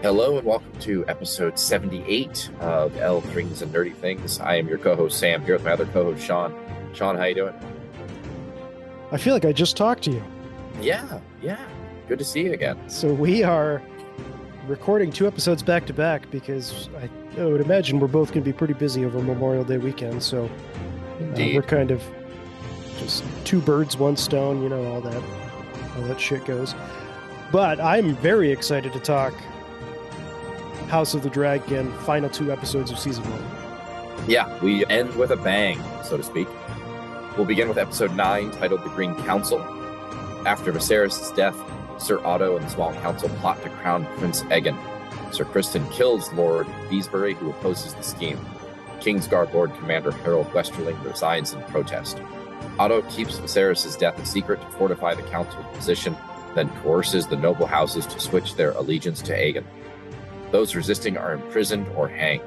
Hello and welcome to episode 78 of L Things and Nerdy Things. I am your co-host Sam, here with my other co-host Sean. Sean, how you doing? I feel like I just talked to you. Yeah. Good to see you again. So we are recording 2 episodes back to back because I would imagine we're both going to be pretty busy over Memorial Day weekend. So we're kind of just 2 birds, 1 stone, all that shit goes. But I'm very excited to talk House of the Dragon, final 2 episodes of season 1. Yeah, we end with a bang, so to speak. We'll begin with episode 9, titled The Green Council. After Viserys' death, Sir Otto and the small council plot to crown Prince Aegon. Sir Criston kills Lord Beesbury, who opposes the scheme. Kingsguard Lord Commander Harold Westerling resigns in protest. Otto keeps Viserys' death a secret to fortify the council's position, then coerces the noble houses to switch their allegiance to Aegon. Those resisting are imprisoned or hanged.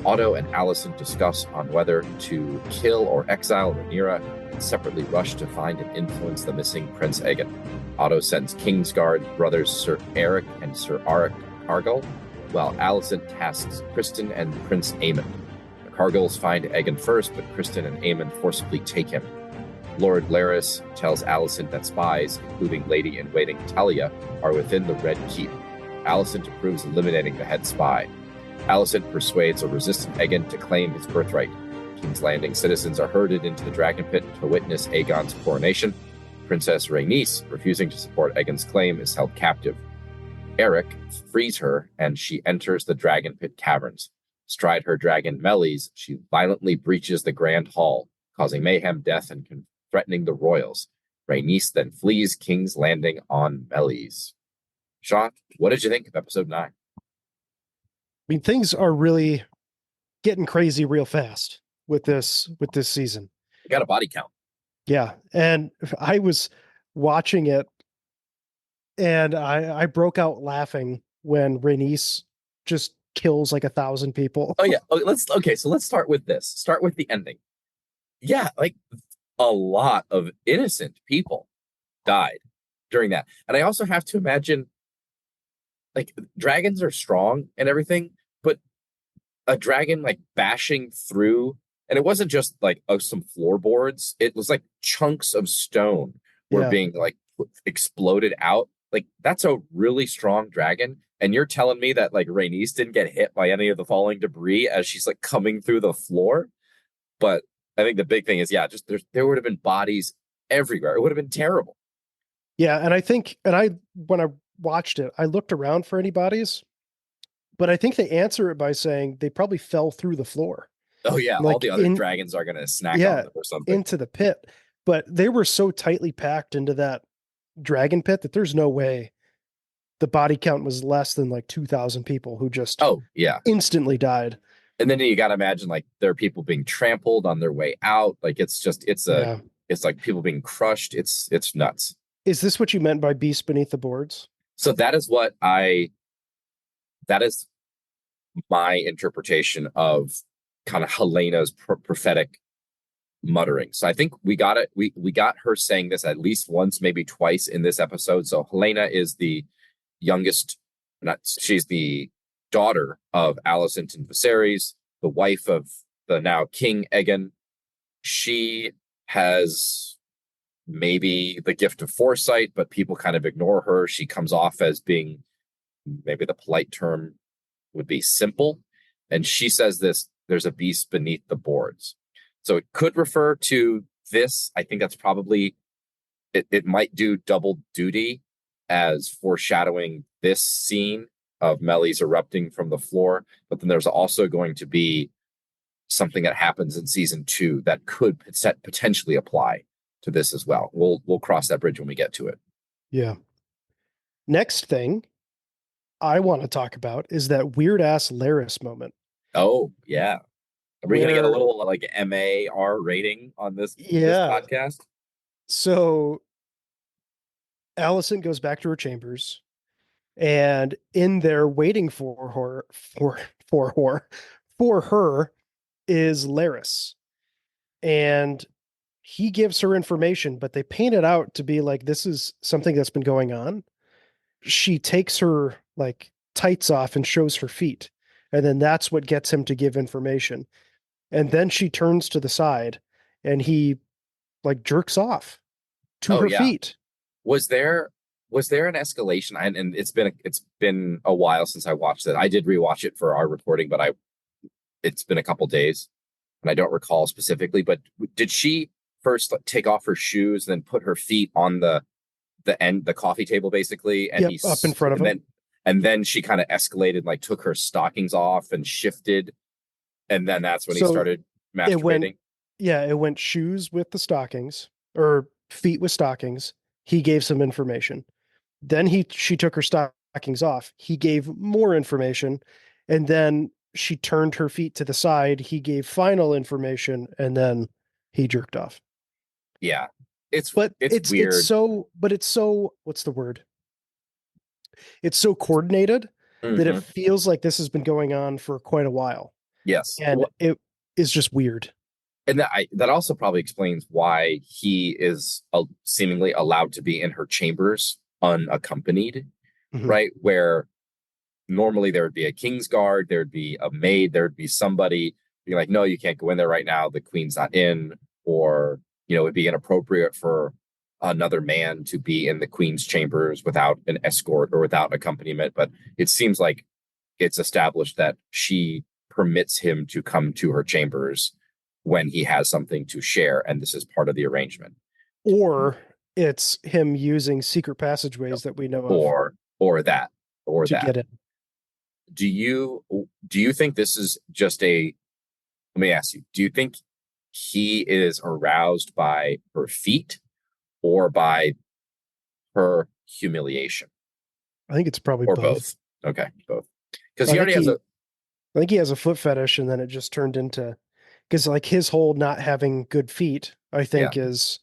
Otto and Alicent discuss on whether to kill or exile Rhaenyra and separately rush to find and influence the missing Prince Aegon. Otto sends Kingsguard brothers Sir Eric and Sir Auric Cargill, while Alicent tasks Criston and Prince Aemon. The Cargills find Aegon first, but Criston and Aemon forcibly take him. Lord Larys tells Alicent that spies, including Lady-in-Waiting Talia, are within the Red Keep. Alicent approves eliminating the head spy. Alicent persuades a resistant Aegon to claim his birthright. King's Landing citizens are herded into the Dragon Pit to witness Aegon's coronation. Princess Rhaenys, refusing to support Aegon's claim, is held captive. Eric frees her, and she enters the Dragon Pit caverns. Astride her dragon Meleys, she violently breaches the Grand Hall, causing mayhem, death, and threatening the royals. Rhaenys then flees King's Landing on Meleys. Sean, what did you think of episode 9? I mean, things are really getting crazy real fast with this season. You got a body count. Yeah. And I was watching it and I broke out laughing when Rhaenys just kills like 1,000 people. Oh yeah. So let's start with this. Start with the ending. Yeah, like a lot of innocent people died during that. And I also have to imagine, like, dragons are strong and everything, but a dragon like bashing through, and it wasn't just like some floorboards, it was like chunks of stone were being like exploded out. Like, that's a really strong dragon. And you're telling me that like Rhaenys didn't get hit by any of the falling debris as she's like coming through the floor? But I think the big thing is, just there would have been bodies everywhere. It would have been terrible. Yeah, and I think, when I watched it, I looked around for any bodies, but I think they answer it by saying they probably fell through the floor. Oh yeah, like all the other dragons are going to snack on them or something. Into the pit. But they were so tightly packed into that dragon pit that there's no way the body count was less than like 2,000 people who just instantly died. And then you got to imagine, like, there are people being trampled on their way out. Like, it's like people being crushed. It's nuts. Is this what you meant by beast beneath the boards? So that is my interpretation of kind of Helena's prophetic muttering. So I think we got it. We got her saying this at least once, maybe twice in this episode. So Helena is the youngest, she's the daughter of Alicent and Viserys, the wife of the now King Aegon. She has maybe the gift of foresight, but people kind of ignore her. She comes off as being, maybe the polite term would be, simple. And she says this, there's a beast beneath the boards. So it could refer to this. I think that's probably, it might do double duty as foreshadowing this scene of Meleys erupting from the floor. But then there's also going to be something that happens in season 2 that could potentially apply to this as well. We'll cross that bridge when we get to it. Yeah. Next thing I want to talk about is that weird ass Larys moment. Oh yeah. Are we going to get a little like MAR rating on this podcast? So Alicent goes back to her chambers And in there waiting for her for her is Laris. And he gives her information, but they paint it out to be like this is something that's been going on. She takes her like tights off and shows her feet. And then that's what gets him to give information. And then she turns to the side and he like jerks off to Oh her yeah. feet. Was there an escalation? And it's been a while since I watched it. I did rewatch it for our recording, but I it's been a couple days and I don't recall specifically. But did she first like, take off her shoes, then put her feet on the coffee table basically, and Yep, up in front of him. and then she kind of escalated, like took her stockings off and shifted, and then that's when he So started it went, masturbating. yeah, it went shoes with the stockings or feet with stockings. He gave some information. Then she took her stockings off. He gave more information, and then she turned her feet to the side. He gave final information, and then he jerked off. Yeah, But it's weird. it's so what's the word? It's so coordinated that it Hmm. feels like this has been going on for quite a while, Yes. and Well, it is just weird. and that also probably explains why he is seemingly allowed to be in her chambers unaccompanied, Mhm. right? Where normally there would be a king's guard, there'd be a maid, there'd be somebody being like, no, you can't go in there right now. The queen's not in, or, it'd be inappropriate for another man to be in the queen's chambers without an escort or without accompaniment. But it seems like it's established that she permits him to come to her chambers when he has something to share. And this is part of the arrangement. Or it's him using secret passageways that we know of Or that, or to that. get in. Do you think this is just a let me ask you, do you think he is aroused by her feet or by her humiliation, I think it's probably or both. both? Okay, both. Because I he think already has he a I think he has a foot fetish, and then it just turned into because like his whole not having good feet, I yeah, think is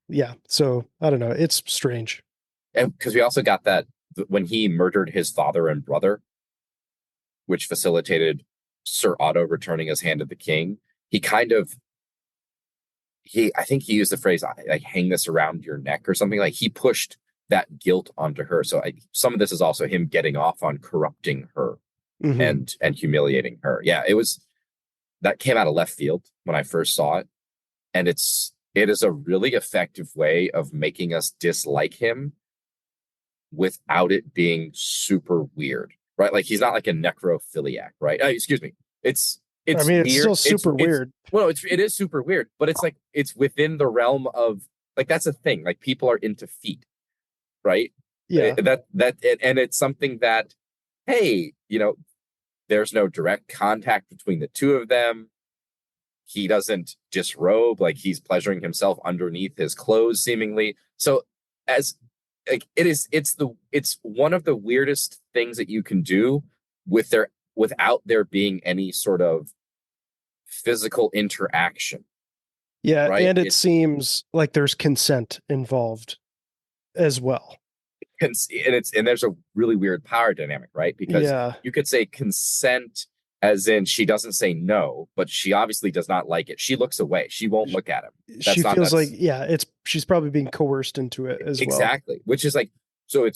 yeah. So I don't know. It's strange. and because we also got that when he murdered his father and brother, which facilitated Sir Otto returning his hand to the king. He kind of I think he used the phrase like hang this around your neck or something. Like he pushed that guilt onto her. So some of this is also him getting off on corrupting her Hmm. and humiliating her. Yeah, it was that came out of left field when I first saw it, and it is a really effective way of making us dislike him without it being super weird, right? Like he's not like a necrophiliac, right? Excuse me. It's I it's mean, it's weird. still super It's weird. well, it is super weird, but it's like it's within the realm of like that's a thing. Like people are into feet, right? Yeah, And it's something that hey, there's no direct contact between the two of them. He doesn't disrobe, like he's pleasuring himself underneath his clothes seemingly. So as like it's one of the weirdest things that you can do without there being any sort of physical interaction, yeah, right? and it It's seems like there's consent involved as well. and there's a really weird power dynamic, right? Because Yeah, you could say consent as in she doesn't say no, but she obviously does not like it. She looks away. She won't look at him. she feels like That's yeah, it's she's probably being coerced into it as well. exactly, which is like, so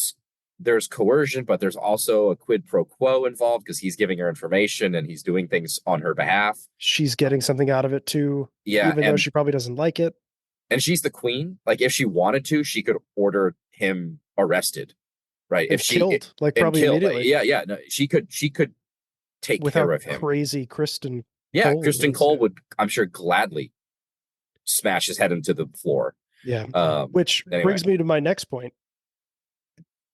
there's coercion, but there's also a quid pro quo involved because he's giving her information and he's doing things on her behalf. She's getting something out of it too, Yeah, even though she probably doesn't like it and she's the queen. Like if she wanted to, she could order him arrested, right? If and she killed, like and probably killed, immediately yeah, yeah, no, she could take with how care of him. crazy Kristen Yeah, Cole Kristen is. Cole Yeah. would, I'm sure, gladly smash his head into the floor. Yeah. Which Anyway, brings me to my next point.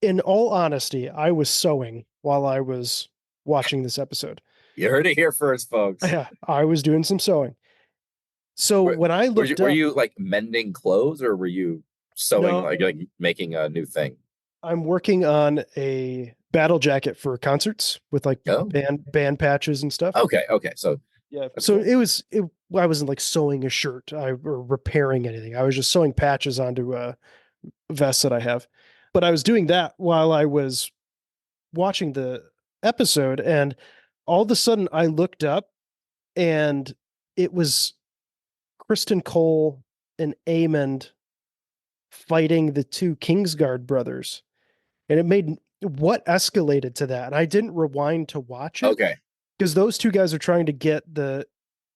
In all honesty, I was sewing while I was watching this episode. you heard it here first, folks. Yeah, I was doing some sewing. So Were, when I were you looked were up, you like mending clothes or were you sewing no, like making a new thing? I'm working on a battle jacket for concerts with like Oh, band patches and stuff. okay. So Yeah. that's So cool. it I wasn't like sewing a shirt or repairing anything. I was just sewing patches onto a vest that I have. But I was doing that while I was watching the episode, and all of a sudden I looked up, and it was Kristen Cole and Aemond fighting the two Kingsguard brothers. And it made what escalated to that. And I didn't rewind to watch it Okay. because those two guys are trying to get the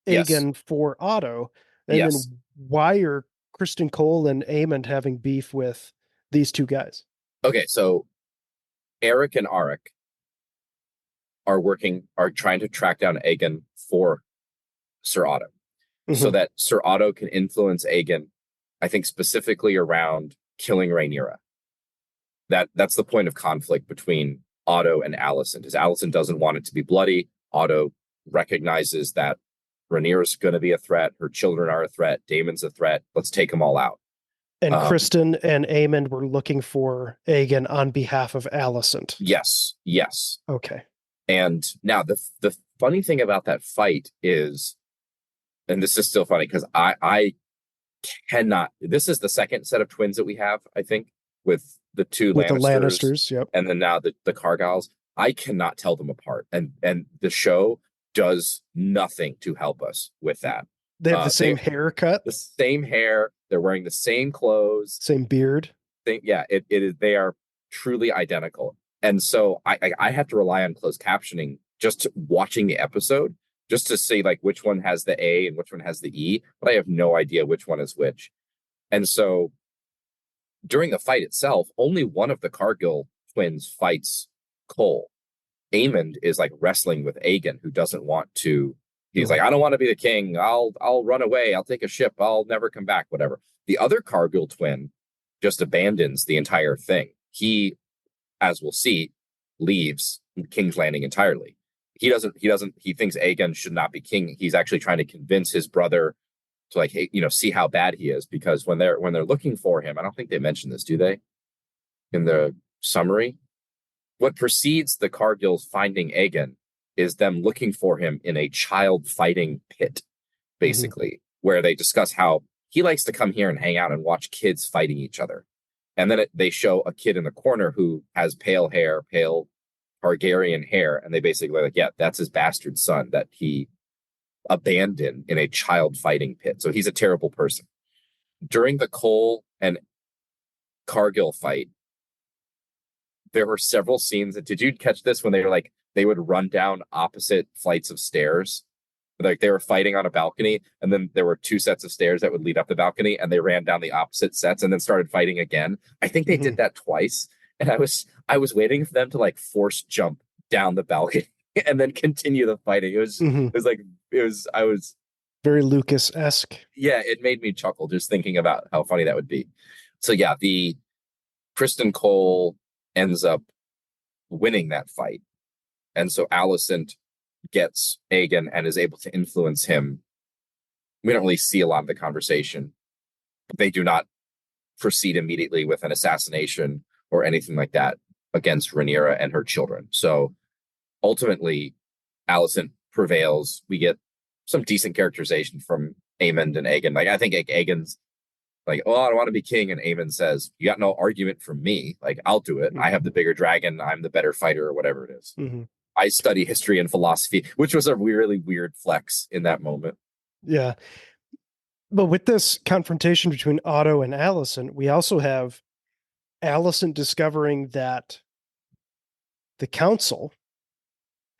Yes. Aegon for Otto. And Yes. then why are Kristen Cole and Aemond having beef with these two guys? Okay. So Eric and Arik are trying to track down Aegon for Sir Otto, so Mm-hmm. that Sir Otto can influence Aegon, I think specifically around killing Rhaenyra. That's the point of conflict between Otto and Alicent, is Alicent doesn't want it to be bloody. Otto recognizes that Rhaenyra's going to be a threat. Her children are a threat. Daemon's a threat. Let's take them all out. And Um, Kristen and Aemond were looking for Aegon on behalf of Alicent. yes, yes. Okay. And now the funny thing about that fight is, and this is still funny because I cannot. This is the second set of twins that we have, I think, with the two With the Lannisters, Lannisters, yep. and then now the Cargylls. I cannot tell them apart, and the show does nothing to help us with that. They have the They same haircut, the same hair. They're wearing the same clothes. same beard. Yeah, it is. They are truly identical, and so I have to rely on closed captioning just watching the episode just to see like which one has the A and which one has the E, but I have no idea which one is which. And so during the fight itself, only one of the Cargill twins fights Cole. Aemond is like wrestling with Aegon, who doesn't want to. He's like, I don't want to be the king. I'll run away. I'll take a ship. I'll never come back. Whatever. The other Cargill twin just abandons the entire thing. He, as we'll see, leaves King's Landing entirely. He doesn't. He thinks Aegon should not be king. He's actually trying to convince his brother to like, hey, see how bad he is, because when they're looking for him, I don't think they mentioned this, do they? In the summary, what precedes the Cargills finding Aegon is them looking for him in a child fighting pit, basically, where they discuss how he likes to come here and hang out and watch kids fighting each other. And then they show a kid in the corner who has pale hair, pale Targaryen hair, and they basically like, yeah, that's his bastard son that he abandoned in a child fighting pit. So he's a terrible person. During the Cole and Cargill fight, there were several scenes. Did you catch this when they were like, they would run down opposite flights of stairs? Like they were fighting on a balcony, and then there were two sets of stairs that would lead up the balcony, and they ran down the opposite sets and then started fighting again. I think they did that twice, and I was waiting for them to like force jump down the balcony and then continue the fighting. I was very Lucas-esque. Yeah, it made me chuckle just thinking about how funny that would be. So yeah, the Kristen Cole ends up winning that fight, and so Alicent gets Aegon and is able to influence him. We don't really see a lot of the conversation. They do not proceed immediately with an assassination or anything like that against Rhaenyra and her children. So ultimately, Alicent prevails. We get some decent characterization from Aemond and Aegon. Like I think Aegon's like, oh, I don't want to be king, and Aemond says, "You got no argument from me. Like I'll do it. I have the bigger dragon. I'm the better fighter, or whatever it is." I study history and philosophy, which was a really weird flex in that moment. Yeah. But with this confrontation between Otto and Alicent, we also have Alicent discovering that the council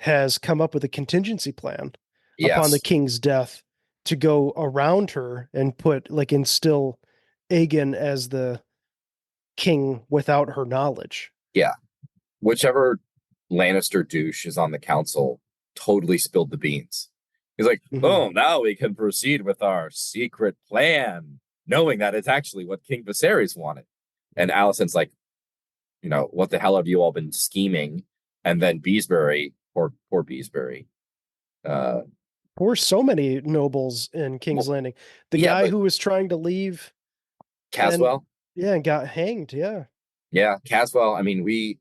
has come up with a contingency plan upon the king's death to go around her and instill Aegon as the king without her knowledge. Yeah. Whichever Lannister douche is on the council totally spilled the beans. He's like, oh, now we can proceed with our secret plan, knowing that it's actually what King Viserys wanted. And Alicent's like, what the hell have you all been scheming? And then Beesbury, poor Beesbury. Poor so many nobles in King's Landing. The guy who was trying to leave Caswell. And got hanged. Yeah. Yeah. Caswell. I mean, we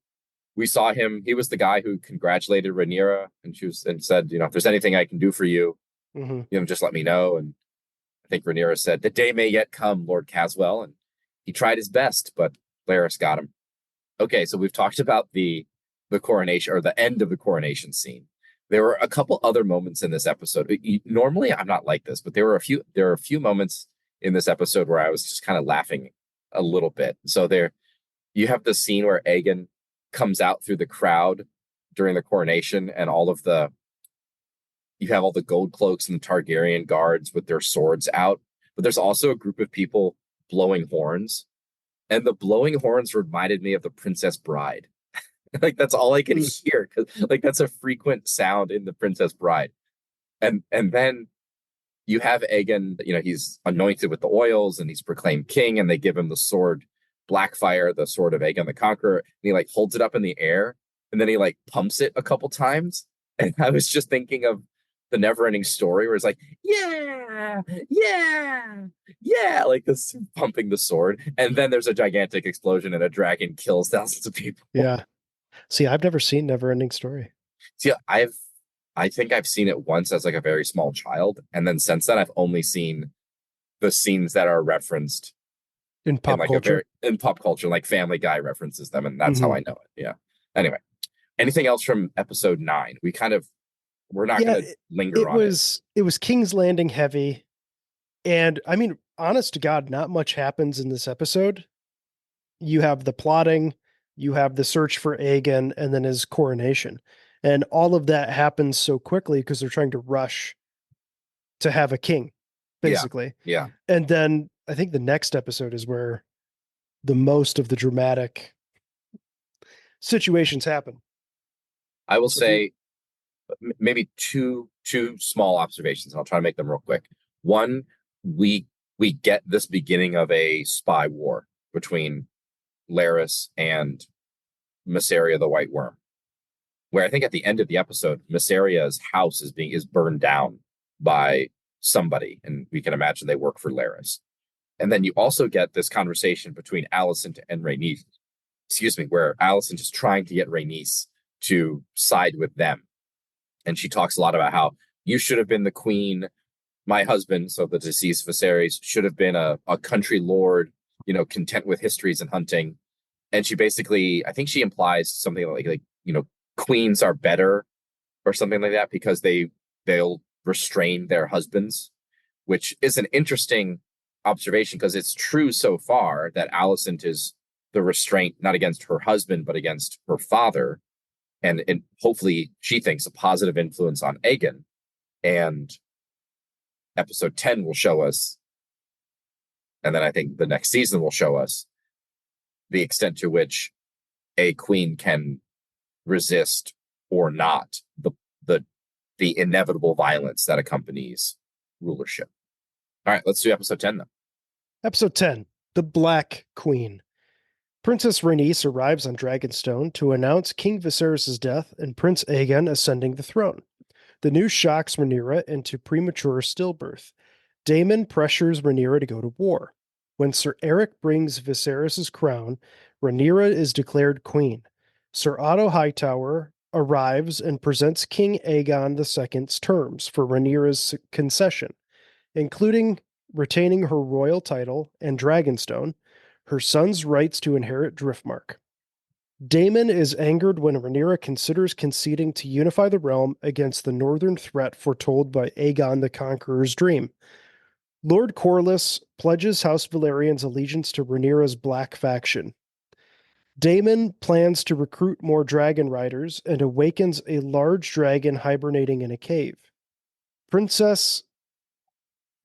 saw him. He was the guy who congratulated Rhaenyra and said, if there's anything I can do for you, just let me know. And I think Rhaenyra said, the day may yet come, Lord Caswell. And he tried his best, but Larys got him. Okay, so we've talked about the the coronation or the end of the coronation scene. There were a couple other moments in this episode. Normally, I'm not like this, but there are a few moments in this episode where I was just kind of laughing a little bit. So there, you have the scene where Aegon comes out through the crowd during the coronation, and you have all the gold cloaks and the Targaryen guards with their swords out. But there's also a group of people blowing horns, and the blowing horns reminded me of the Princess Bride. Like that's all I could hear, because like that's a frequent sound in the Princess Bride. And then you have Aegon, he's anointed with the oils and he's proclaimed king, and they give him the sword Blackfire, the sword of Aegon the Conqueror, and he like holds it up in the air, and then he like pumps it a couple times. And I was just thinking of the never ending story where it's like, yeah, yeah, yeah, like this pumping the sword. And then there's a gigantic explosion and a dragon kills thousands of people. Yeah. See, I've never seen Neverending Story. See, I think I've seen it once as like a very small child, and then since then I've only seen the scenes that are referenced in pop culture. In pop culture, like Family Guy references them, and that's how I know it. Yeah. Anyway, anything else from episode 9? We're not going to linger on it. It was King's Landing heavy, and I mean, honest to God, not much happens in this episode. You have the plotting, you have the search for Aegon, and then his coronation. And all of that happens so quickly because they're trying to rush to have a king, basically. Yeah. And then I think the next episode is where the most of the dramatic situations happen. I will say maybe two small observations, and I'll try to make them real quick. One, we get this beginning of a spy war between Larys and Mysaria the White Worm, where I think at the end of the episode, Mysaria's house is burned down by somebody, and we can imagine they work for Larys. And then you also get this conversation between Alicent and Rhaenys, where Alicent is trying to get Rhaenys to side with them. And she talks a lot about how you should have been the queen. My husband, so the deceased Viserys, should have been a country lord, content with histories and hunting. And she basically, I think she implies something like queens are better or something like that because they'll restrain their husbands, which is an interesting observation because it's true so far that Alicent is the restraint not against her husband but against her father, and hopefully she thinks a positive influence on Aegon. And episode 10 will show us, and then I think the next season will show us the extent to which a queen can resist or not the inevitable violence that accompanies rulership. All right, let's do episode 10 then. Episode 10, The Black Queen. Princess Rhaenys arrives on Dragonstone to announce King Viserys' death and Prince Aegon ascending the throne. The news shocks Rhaenyra into premature stillbirth. Daemon pressures Rhaenyra to go to war. When Sir Eric brings Viserys' crown, Rhaenyra is declared queen. Sir Otto Hightower arrives and presents King Aegon II's terms for Rhaenyra's concession, including retaining her royal title and Dragonstone, her son's rights to inherit Driftmark. Daemon is angered when Rhaenyra considers conceding to unify the realm against the northern threat foretold by Aegon the Conqueror's dream. Lord Corlys pledges House Valyrian's allegiance to Rhaenyra's Black faction. Daemon plans to recruit more dragon riders and awakens a large dragon hibernating in a cave. Princes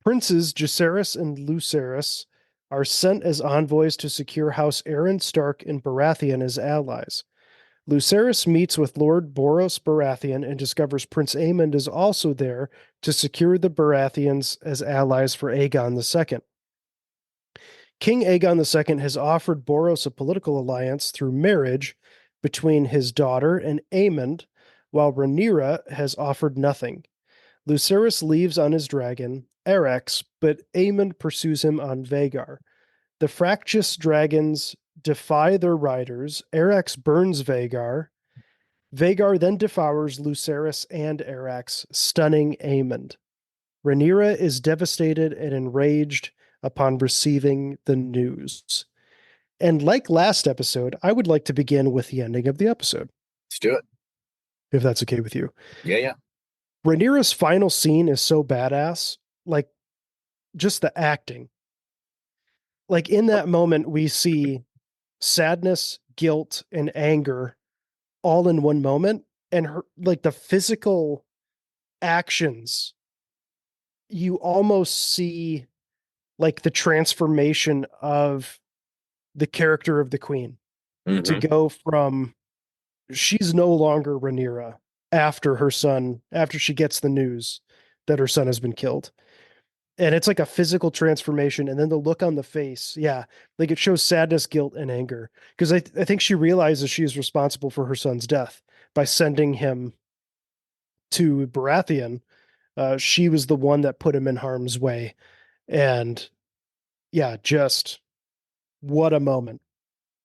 Jacaerys and Lucerys are sent as envoys to secure House Aaron Stark and Baratheon as allies. Lucerys meets with Lord Boros Baratheon and discovers Prince Aemond is also there to secure the Baratheons as allies for Aegon II. King Aegon II has offered Boros a political alliance through marriage between his daughter and Aemond, while Rhaenyra has offered nothing. Lucerys leaves on his dragon, Erex, but Aemond pursues him on Vhagar. The fractious dragons defy their riders. Erex burns Vhagar. Vhagar then devours Lucerys and Erex, stunning Aemond. Rhaenyra is devastated and enraged upon receiving the news. And like last episode, I would like to begin with the ending of the episode. Let's do it. if that's okay with you. Yeah, yeah. Rhaenyra's final scene is so badass. Like, just the acting. Like, in that moment, we see sadness, guilt, and anger all in one moment. And her, like, the physical actions, you almost see like the transformation of the character of the queen to Hmm. go from she's no longer Rhaenyra after she gets the news that her son has been killed. And it's like a physical transformation. And then the look on the face. Yeah. Like it shows sadness, guilt, and anger. Because I think she realizes she is responsible for her son's death by sending him to Baratheon. She was the one that put him in harm's way. And yeah, just what a moment.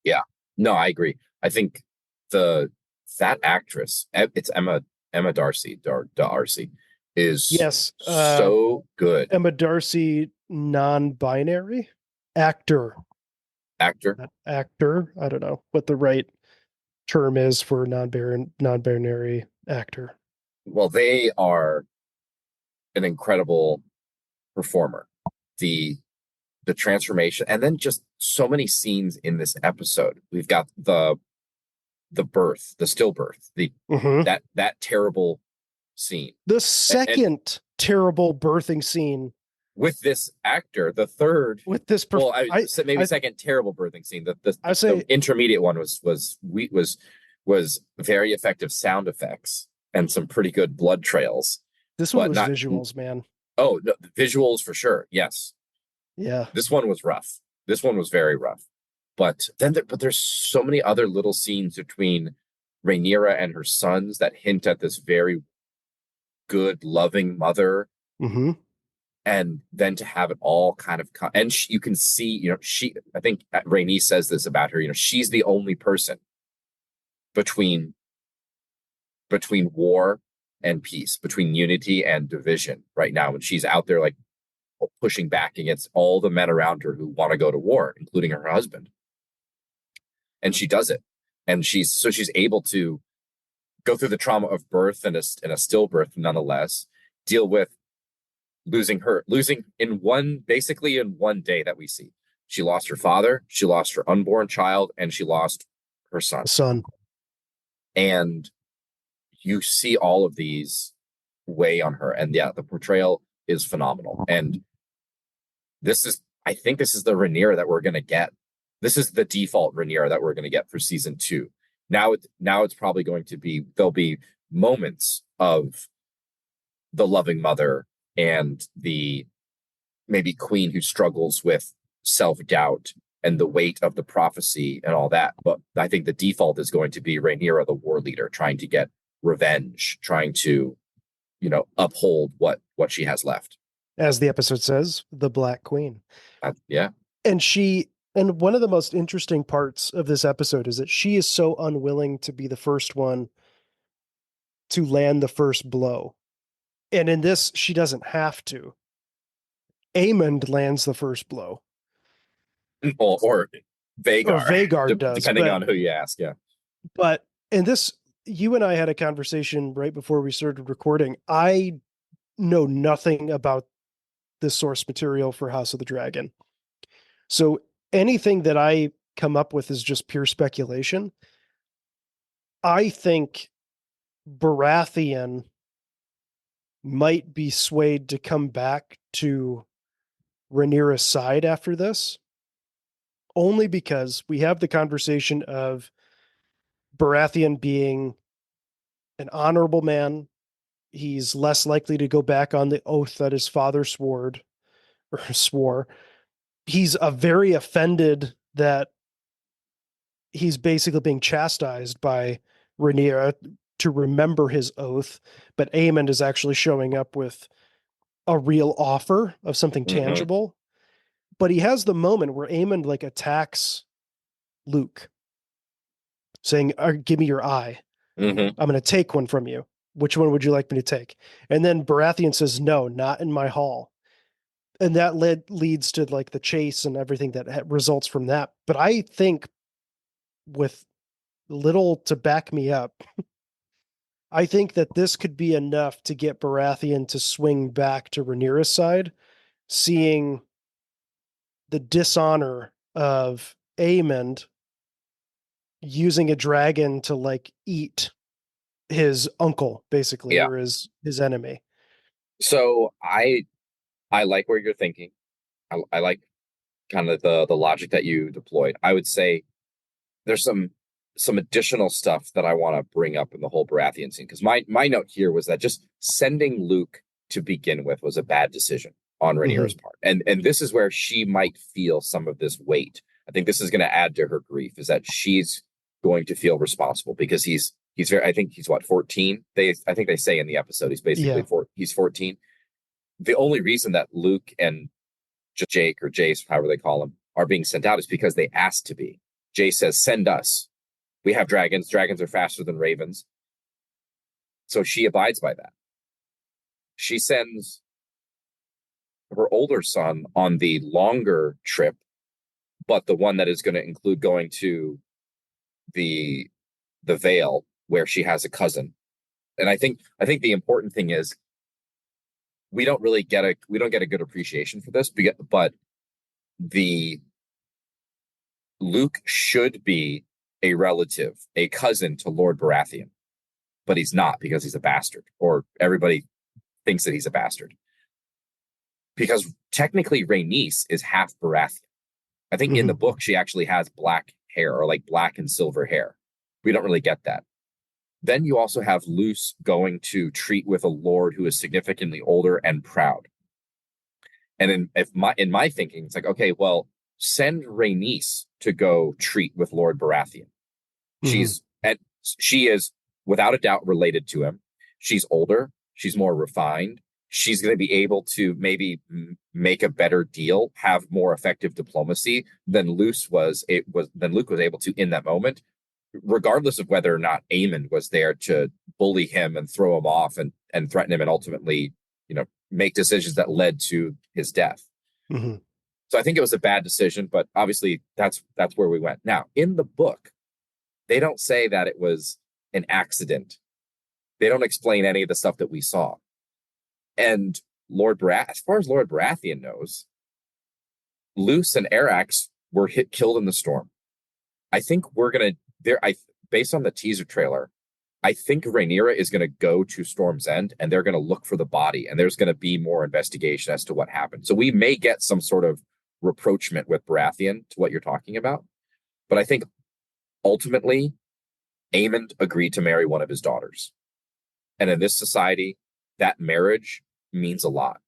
Yeah. No, I agree. I think the that actress, it's Emma Darcy, is Yes. so good. Emma Darcy, non-binary actor. Actor. Actor. I don't know what the right term is for non-binary actor. Well, they are an incredible performer. The the transformation, and then just so many scenes in this episode. We've got the birth, the stillbirth, the Mm-hmm. that terrible scene, The and second terrible birthing scene with this actor, the third. with this. Well, I said maybe I second terrible birthing scene. The say intermediate one was very effective sound effects and some pretty good blood trails, this one but was not. visuals, man. Oh no, the visuals for sure. Yes, Yeah. this one was rough. This one was very rough. But there's so many other little scenes between Rhaenyra and her sons that hint at this very good, loving mother, Mm-hmm. and then to have it all kind of and you can see, I think Rhaenys says this about her, she's the only person between war and peace, between unity and division right now, when she's out there like pushing back against all the men around her who want to go to war, including her husband. And she does it, and she's able to go through the trauma of birth and a stillbirth, nonetheless, deal with losing basically in one day that we see. She lost her father, she lost her unborn child, and she lost her son. Son. And you see all of these weigh on her. And yeah, the portrayal is phenomenal. And I think this is the Rhaenyra that we're going to get. This is the default Rhaenyra that we're going to get for season 2. Now it's probably going to be, there'll be moments of the loving mother and the maybe queen who struggles with self-doubt and the weight of the prophecy and all that. But I think the default is going to be Rhaenyra, the war leader, trying to get revenge, trying to, uphold what she has left. As the episode says, the Black Queen. Yeah. And one of the most interesting parts of this episode is that she is so unwilling to be the first one to land the first blow. And in this, she doesn't have to. Aemond lands the first blow. Or Or Vagar, Vhagar does. depending on who you ask. Yeah. But in this, you and I had a conversation right before we started recording. I know nothing about the source material for House of the Dragon. So anything that I come up with is just pure speculation. I think Baratheon might be swayed to come back to Rhaenyra's side after this, only because we have the conversation of Baratheon being an honorable man. He's less likely to go back on the oath that his father swore. He's very offended that he's basically being chastised by Rhaenyra to remember his oath, but Aemond is actually showing up with a real offer of something tangible. But he has the moment where Aemond like attacks Luke, saying, "Give me your eye. Mm-hmm. I'm going to take one from you. Which one would you like me to take?" And then Baratheon says, "No, not in my hall." And that leads to like the chase and everything that results from that. But I think with little to back me up. I think that this could be enough to get Baratheon to swing back to Rhaenyra's side, seeing the dishonor of Aemond using a dragon to like eat his uncle, basically, Yeah. or his enemy. So I like where you're thinking. I like kind of the logic that you deployed. I would say there's some additional stuff that I want to bring up in the whole Baratheon scene, because my note here was that just sending Luke to begin with was a bad decision on Rhaenyra's part, and this is where she might feel some of this weight. I think this is going to add to her grief, is that she's going to feel responsible because he's very, I think he's what, 14. I think they say in the episode he's basically Yeah. he's 14. The only reason that Luke and Jake or Jace, however they call him, are being sent out is because they asked to be. Jay says, "Send us. We have dragons. Dragons are faster than ravens." So she abides by that. She sends her older son on the longer trip, but the one that is going to include going to the Vale, where she has a cousin. And I think the important thing is we don't get a good appreciation for this, but the Luke should be a relative, a cousin to Lord Baratheon, but he's not, because he's a bastard, or everybody thinks that he's a bastard. Because technically Rhaenys is half Baratheon. I think in the book she actually has black hair, or like black and silver hair. We don't really get that. Then you also have Luce going to treat with a lord who is significantly older and proud. And in my thinking, it's like, okay, well, send Rhaenys to go treat with Lord Baratheon. She is without a doubt related to him. She's older. She's more refined. She's going to be able to maybe make a better deal, have more effective diplomacy than Luke was able to in that moment, regardless of whether or not Aemond was there to bully him and throw him off and threaten him and ultimately, make decisions that led to his death. So I think it was a bad decision, but obviously that's where we went. Now, in the book, they don't say that it was an accident. They don't explain any of the stuff that we saw. And as far as Lord Baratheon knows, Luce and Arax were killed in the storm. I think based on the teaser trailer, I think Rhaenyra is going to go to Storm's End and they're going to look for the body, and there's going to be more investigation as to what happened. So we may get some sort of rapprochement with Baratheon to what you're talking about. But I think ultimately Aemond agreed to marry one of his daughters. And in this society, that marriage means a lot.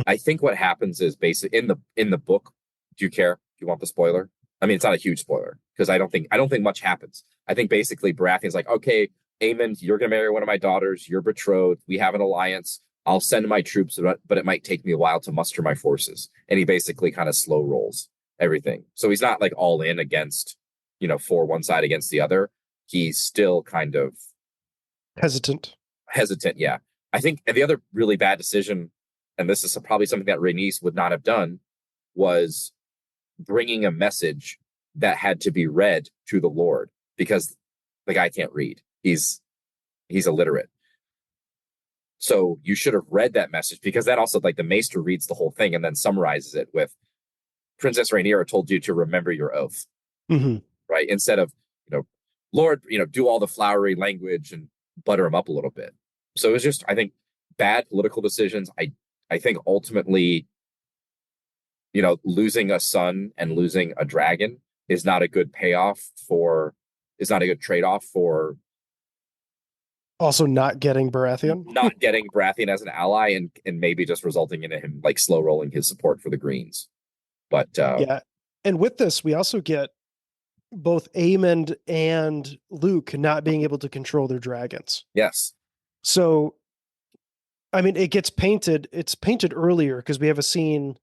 I think what happens is basically in the book, do you care? Do you want the spoiler? I mean, it's not a huge spoiler, because I don't think much happens. I think basically Baratheon's like, okay, Aemond, you're going to marry one of my daughters. You're betrothed. We have an alliance. I'll send my troops, but it might take me a while to muster my forces. And he basically kind of slow rolls everything. So he's not like all in against, for one side against the other. He's still kind of hesitant. Yeah. I think the other really bad decision, and this is probably something that Rhaenys would not have done, was bringing a message that had to be read to the Lord, because the guy can't read. He's illiterate. So you should have read that message, because that also, like, the maester reads the whole thing and then summarizes it with, Princess Rhaenyra told you to remember your oath, right? Instead of, Lord, do all the flowery language and butter him up a little bit. So it was just, I think, bad political decisions. I think ultimately, losing a son and losing a dragon is not a good trade-off for also not getting Baratheon. Not getting Baratheon as an ally, and maybe just resulting in him like slow rolling his support for the Greens. But yeah. And with this, we also get both Aemond and Luke not being able to control their dragons. Yes. So, I mean, it's painted earlier, because we have a scene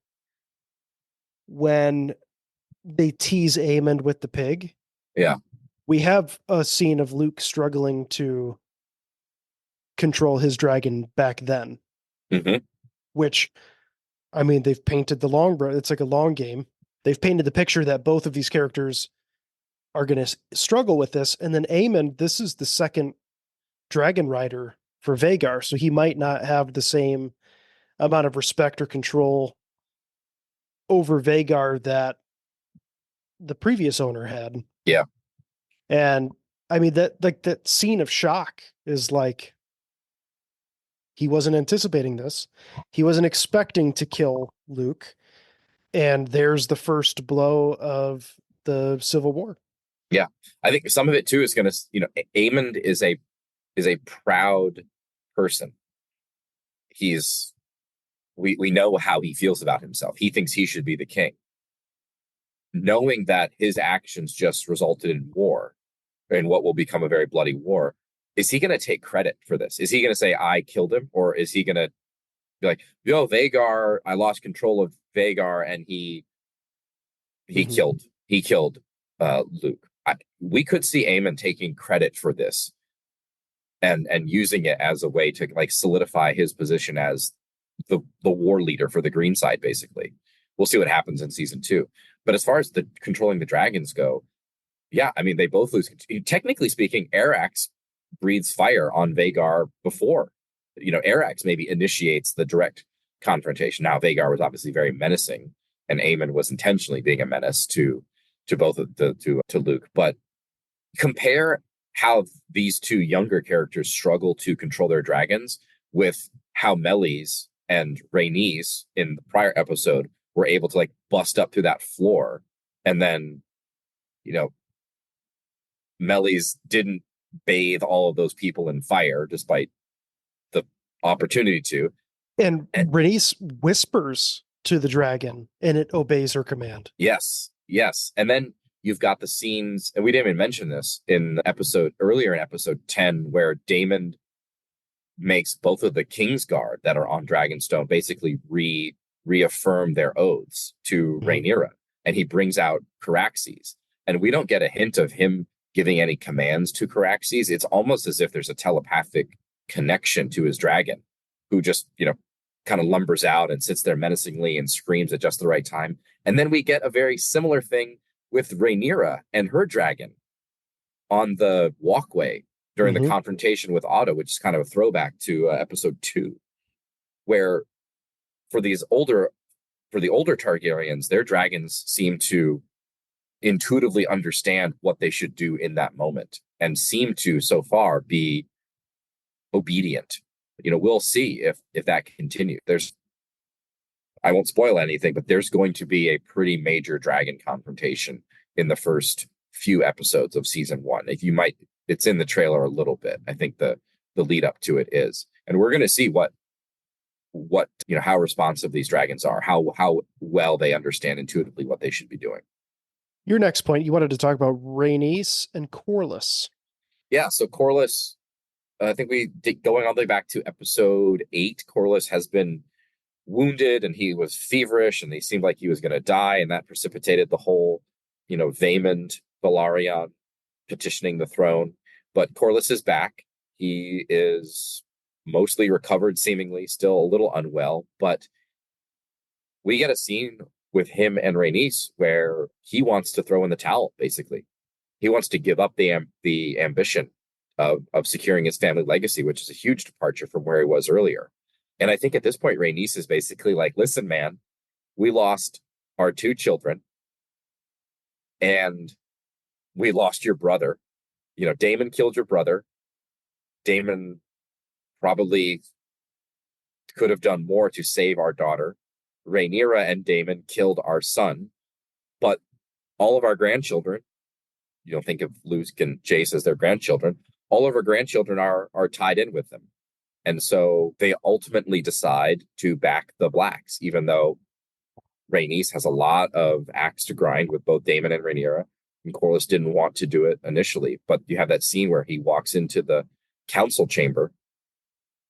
when they tease Aemond with the pig. Yeah. We have a scene of Luke struggling to control his dragon back then. Which, I mean, they've painted it's like a long game. They've painted the picture that both of these characters are going to struggle with this. And then Aemon, this is the second dragon rider for Vagar, so he might not have the same amount of respect or control over Vagar that the previous owner had. Yeah. And I mean that scene of shock is like he wasn't anticipating this. He wasn't expecting to kill Luke. And there's the first blow of the Civil War. Yeah. I think some of it too is going to, Aemond is a proud person. We know how he feels about himself. He thinks he should be the king. Knowing that his actions just resulted in war, in what will become a very bloody war, is he going to take credit for this? Is he going to say, I killed him? Or is he going to be like, yo, Vagar, I lost control of Vagar and he killed Luke. We could see Aemon taking credit for this and using it as a way to like solidify his position as the war leader for the green side, basically. We'll see what happens in season 2. But as far as the controlling the dragons go, yeah, I mean, they both lose. Technically speaking, Arax breathes fire on Vagar before. Arax maybe initiates the direct confrontation. Now, Vagar was obviously very menacing, and Aemon was intentionally being a menace to both of to Luke. But compare how these two younger characters struggle to control their dragons with how Melis and Rhaenys in the prior episode were able to like bust up through that floor, and then Melis didn't bathe all of those people in fire despite the opportunity to. And Rhaenys whispers to the dragon and it obeys her command. Yes. And then you've got the scenes, and we didn't even mention this earlier in episode 10, where Daemon makes both of the Kingsguard that are on Dragonstone basically reaffirm their oaths to Rhaenyra, and he brings out Caraxes. And we don't get a hint of him giving any commands to Caraxes. It's almost as if there's a telepathic connection to his dragon, who just, kind of lumbers out and sits there menacingly and screams at just the right time. And then we get a very similar thing with Rhaenyra and her dragon on the walkway during the confrontation with Otto, which is kind of a throwback to episode 2, where for the older Targaryens, their dragons seem to intuitively understand what they should do in that moment and seem to so far be obedient. We'll see if that continues. I won't spoil anything, but there's going to be a pretty major dragon confrontation in the first few episodes of season 1. It's in the trailer a little bit. I think the lead up to it is, and we're going to see what how responsive these dragons are, how well they understand intuitively what they should be doing. Your next point, you wanted to talk about Rhaenys and Corlys. Yeah, so Corlys, I think we did, going all the way back to episode 8, Corlys has been wounded and he was feverish and he seemed like he was going to die, and that precipitated the whole, Vaemond Velaryon petitioning the throne. But Corlys is back. He is mostly recovered, seemingly, still a little unwell, but we get a scene with him and Rhaenys where he wants to throw in the towel, basically. He wants to give up the ambition of securing his family legacy, which is a huge departure from where he was earlier. And I think at this point, Rhaenys is basically like, listen, man, we lost our 2 children and we lost your brother. Daemon killed your brother. Daemon probably could have done more to save our daughter. Rhaenyra and Daemon killed our son, but all of our grandchildren, think of Luke and Jace as their grandchildren, all of our grandchildren are tied in with them. And so they ultimately decide to back the Blacks, even though Rhaenys has a lot of axe to grind with both Daemon and Rhaenyra, and Corlys didn't want to do it initially. But you have that scene where he walks into the council chamber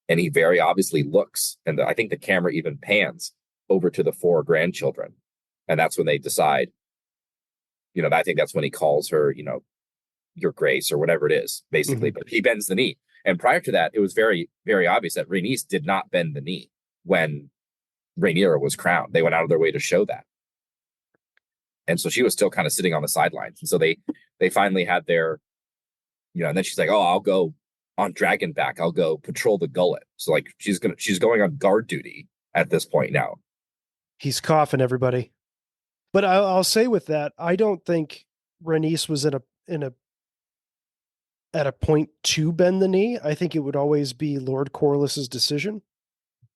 and he very obviously looks, and I think the camera even pans over to the 4 grandchildren. And that's when they decide, I think that's when he calls her, your grace or whatever it is, basically. But he bends the knee. And prior to that, it was very, very obvious that Rhaenys did not bend the knee when Rhaenyra was crowned. They went out of their way to show that. And so she was still kind of sitting on the sidelines. And so they they finally had their, and then she's like, oh, I'll go on Dragonback. I'll go patrol the gullet. So like she's going on guard duty at this point now. He's coughing, everybody. But I'll say with that, I don't think Renice was in a at a point to bend the knee. I think it would always be Lord Corliss's decision.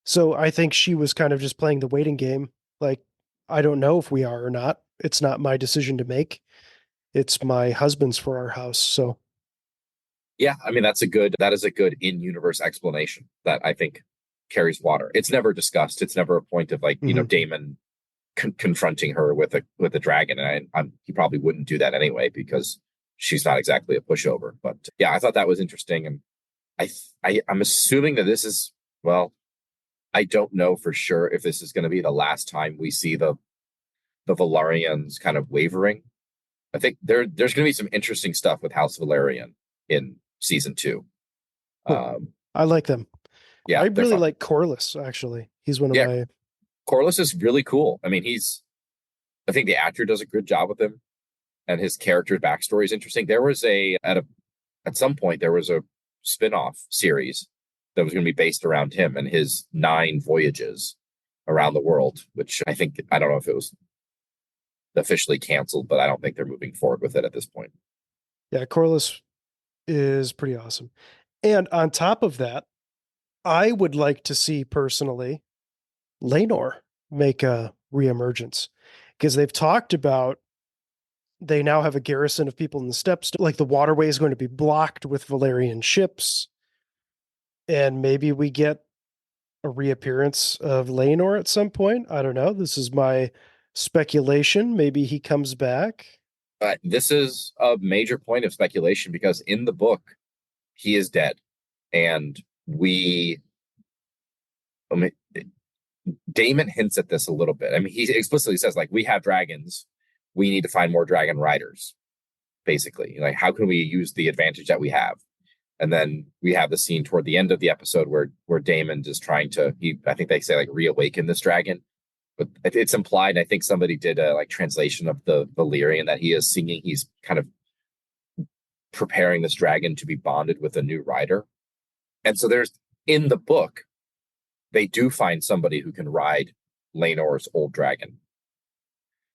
So I think she was kind of just playing the waiting game. Like, I don't know if we are or not. It's not my decision to make. It's my husband's for our house. So Yeah, I mean that is a good in-universe explanation that I think carries water. It's never discussed. It's never a point of like, Daemon confronting her with a dragon, and he probably wouldn't do that anyway because she's not exactly a pushover. But yeah, I thought that was interesting, and I'm assuming that this is, well, I don't know for sure if this is going to be the last time we see the Valarians kind of wavering. I think there's going to be some interesting stuff with House Valerian in season 2. I like them. Yeah, I really like Corlys, actually. He's one of my. Corlys is really cool. I mean, I think the actor does a good job with him, and his character's backstory is interesting. There was at some point there was a spin-off series that was going to be based around him and his 9 voyages around the world, which I don't know if it was officially canceled, but I don't think they're moving forward with it at this point. Yeah, Corlys is pretty awesome. And on top of that, I would like to see personally Laenor make a reemergence, because they've talked about they now have a garrison of people in the steppes. Like the waterway is going to be blocked with Valerian ships. And maybe we get a reappearance of Laenor at some point. I don't know. This is my speculation. Maybe he comes back. This is a major point of speculation because in the book, he is dead. And Daemon hints at this a little bit. I mean, he explicitly says, like, we have dragons. We need to find more dragon riders, basically. Like, how can we use the advantage that we have? And then we have the scene toward the end of the episode where Daemon is trying to, I think they say, like, reawaken this dragon. But it's implied, I think somebody did a like translation of the Valyrian that he is singing. He's kind of preparing this dragon to be bonded with a new rider. And so in the book, they do find somebody who can ride Laenor's old dragon.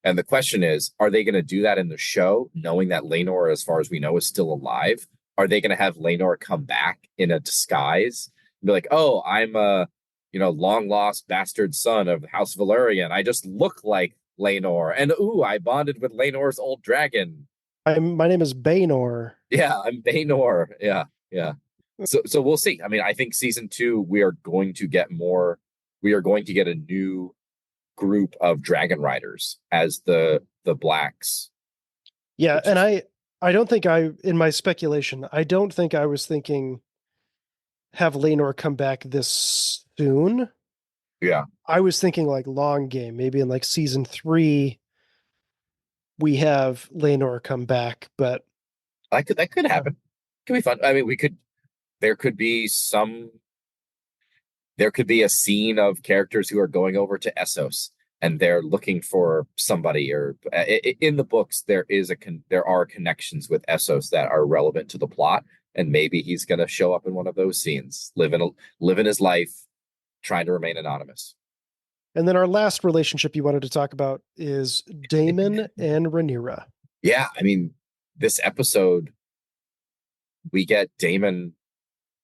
And the question is, are they going to do that in the show, knowing that Laenor, as far as we know, is still alive? Are they going to have Laenor come back in a disguise and be like, oh, I'm a long lost bastard son of House Valerian. I just look like Laenor. And I bonded with Laenor's old dragon. My name is Baenor. Yeah, I'm Baenor. Yeah, yeah. So we'll see. I mean, I think season 2, we are going to get more. We are going to get a new group of dragon riders as the blacks. Yeah, and I don't think in my speculation, I don't think I was thinking have Laenor come back this soon. Yeah. I was thinking like long game, maybe in like season 3 we have Laenor come back, but that could happen. It could be fun. I mean, there could be a scene of characters who are going over to Essos and they're looking for somebody, or in the books there are connections with Essos that are relevant to the plot, and maybe he's going to show up in one of those scenes, living his life, trying to remain anonymous. And then our last relationship you wanted to talk about is Daemon and Rhaenyra. Yeah, I mean, this episode, we get Daemon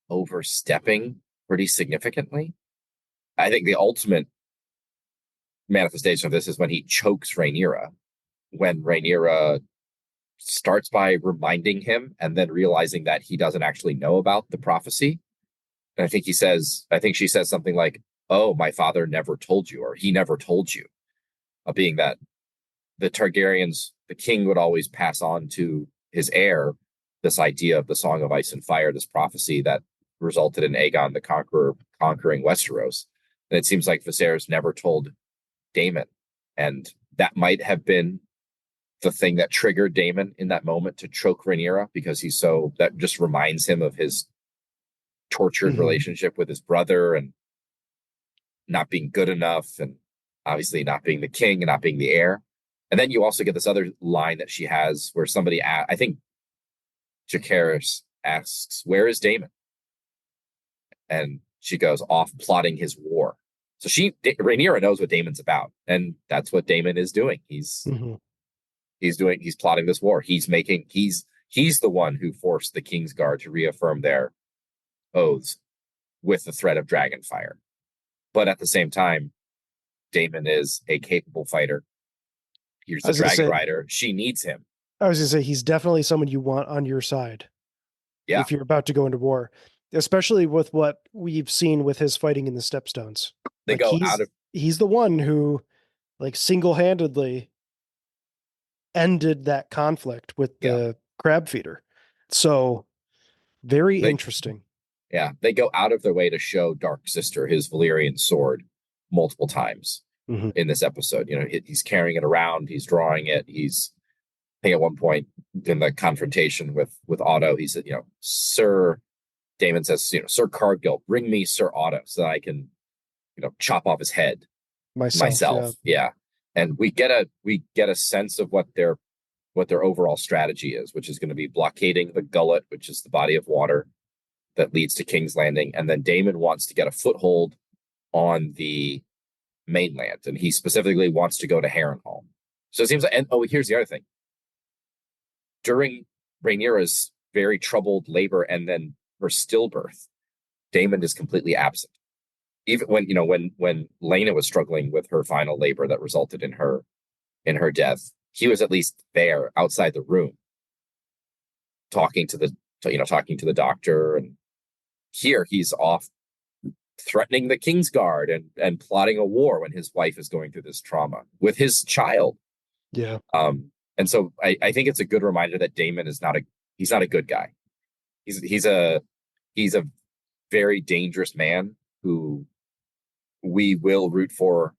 overstepping pretty significantly. I think the ultimate manifestation of this is when he chokes Rhaenyra, when Rhaenyra starts by reminding him and then realizing that he doesn't actually know about the prophecy. And I think she says something like, oh, my father never told you, or he never told you, being that the Targaryens, the king would always pass on to his heir this idea of the Song of Ice and Fire, this prophecy that resulted in Aegon the Conqueror conquering Westeros. And it seems like Viserys never told Daemon. And that might have been the thing that triggered Daemon in that moment to choke Rhaenyra, because that just reminds him of his tortured relationship with his brother and not being good enough, and obviously not being the king and not being the heir. And then you also get this other line that she has where somebody, I think Jacaerys asks, "Where is Daemon?" And she goes off plotting his war. So Rhaenyra knows what Daemon's about, and that's what Daemon is doing. He's plotting this war. He's the one who forced the Kingsguard to reaffirm their oaths with the threat of dragonfire. But at the same time, Daemon is a capable fighter. Here's the dragon rider. She needs him. I was going to say, he's definitely someone you want on your side. Yeah. If you're about to go into war, especially with what we've seen with his fighting in the Stepstones. He's the one who, like, single-handedly ended that conflict with the crab feeder. So very interesting. Yeah. They go out of their way to show Dark Sister his Valyrian sword multiple times in this episode. You know, he's carrying it around, he's drawing it. I think at one point in the confrontation with Otto, he said, Sir Daemon says, Sir Cargill, bring me Sir Otto so that I can, chop off his head myself. Yeah. And we get a sense of what their overall strategy is, which is going to be blockading the gullet, which is the body of water that leads to King's Landing. And then Daemon wants to get a foothold on the mainland, and he specifically wants to go to Harrenhal. So it seems like, here's the other thing. During Rhaenyra's very troubled labor and then her stillbirth, Daemon is completely absent. Even when Laena was struggling with her final labor that resulted in her death, he was at least there outside the room, talking to the doctor. And here he's off threatening the Kingsguard and plotting a war when his wife is going through this trauma with his child. Yeah. And so I think it's a good reminder that Daemon is not a good guy. He's a very dangerous man who we will root for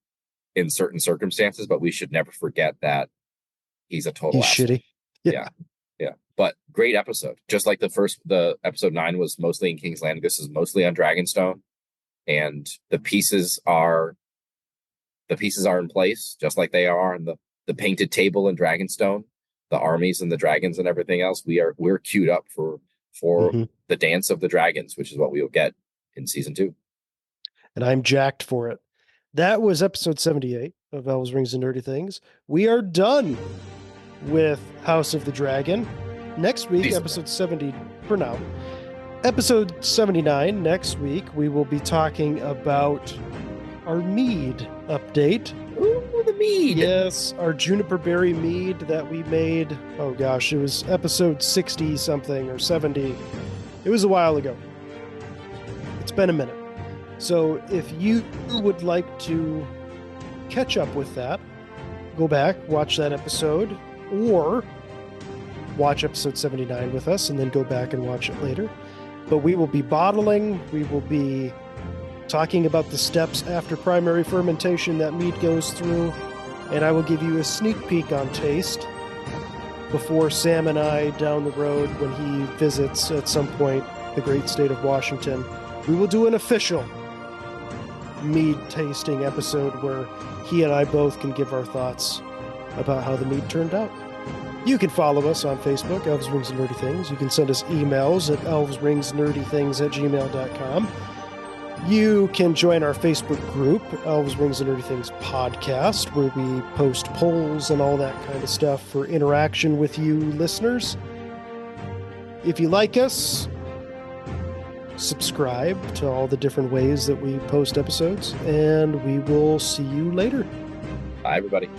in certain circumstances, but we should never forget that he's a total asshole. Shitty. Yeah. But great episode. Just like the episode 9 was mostly in King's Landing, this is mostly on Dragonstone. And the pieces are in place, just like they are on the painted table in Dragonstone, the armies and the dragons and everything else. We're queued up for the dance of the dragons, which is what we will get in season 2. And I'm jacked for it. That was episode 78 of Elves, Rings, and Nerdy Things. We are done with House of the Dragon. Next week, episode 70 for now. Episode 79 next week, we will be talking about our mead update. Ooh, the mead. Yes, our juniper berry mead that we made. Oh gosh, it was episode 60 something or 70. It was a while ago. It's been a minute. So if you would like to catch up with that, go back, watch that episode, or watch episode 79 with us and then go back and watch it later. But we will be bottling, we will be talking about the steps after primary fermentation that mead goes through, and I will give you a sneak peek on taste before Sam and I down the road, when he visits at some point the great state of Washington, we will do an official mead tasting episode where he and I both can give our thoughts about how the mead turned out. You can follow us on Facebook, Elves, Rings, and Nerdy Things. You can send us emails at elvesringsnerdythings@gmail.com. You can join our Facebook group, Elves, Rings, and Nerdy Things Podcast, where we post polls and all that kind of stuff for interaction with you listeners. If you like us, subscribe to all the different ways that we post episodes, and we will see you later. Bye, everybody.